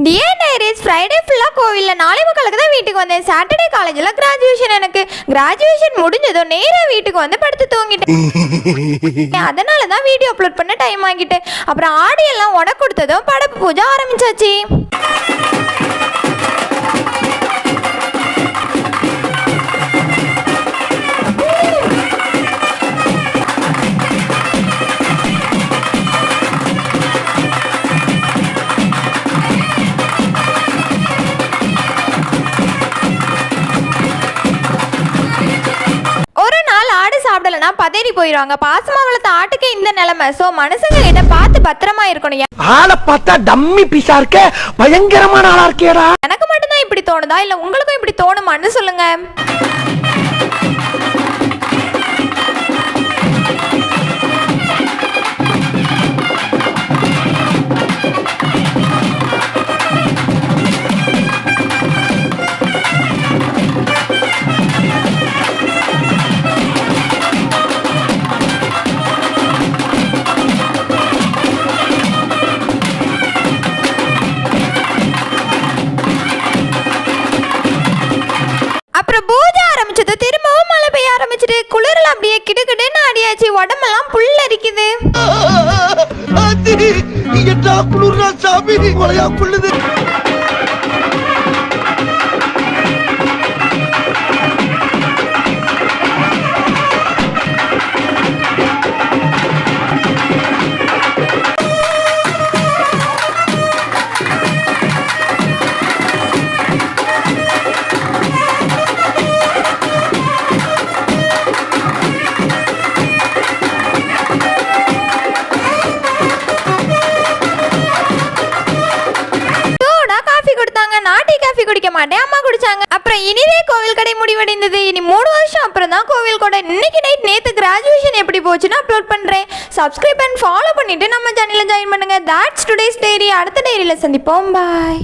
Dear diaries, Friday ஃபுல்லாக கோவிலில் 4:45 தான் வீட்டுக்கு வந்தேன். சாட்டர்டே காலேஜில் கிராஜுவேஷன். எனக்கு கிராஜுவேஷன் முடிஞ்சதும் நேராக வீட்டுக்கு வந்து படுத்து தூங்கிட்டேன். அதனால தான் வீடியோ அப்லோட் பண்ண டைம் ஆகிட்டு. அப்புறம் ஆடியெல்லாம் உட கொடுத்ததும் படப்பு பூஜை ஆரம்பிச்சாச்சு. சாப்பிடலனா பதறி போயிடுவாங்க. பாசமா வளர்த்த ஆட்டுக்கு இந்த நிலைமை. சோ மனுஷங்க கிட்ட பார்த்து பத்திரமா இருக்கணும். ஆளை பார்த்தா டம்மி பீஸா இருக்க, பயங்கரமான ஆளா இருக்கேடா. எனக்கு மட்டும் தான் இப்படி தோணுதா இல்ல உங்களுக்கும் இப்படி தோணுமான்னு சொல்லுங்க. பூஜை ஆரம்பிச்சது திரும்பவும் மழை பெய்ய ஆரம்பிச்சிட்டு குளிரில் அப்படியே கிடுகிடுன்னு ஆடியாச்சு. உடம்பெல்லாம் புல்லரிக்குது. குடிக்க மாட்டேன், அம்மா குடிச்சாங்க. அப்புறம் இனிவே கோவில் கடை முடிவடைந்தது. இனி 3 வருஷம் அப்புறம் தான் கோவில் கடை. இன்னைக்கு நைட் நேத்து கிராஜுவேஷன் எப்படி போச்சுன்னு அப்லோட் பண்றேன். சப்ஸ்கிரைப் அண்ட் ஃபாலோ பண்ணிட்டு நம்ம சேனல்ல ஜாயின் பண்ணுங்க. That's today's diary. அடுத்த டைரியில சந்திப்போம். பாய்.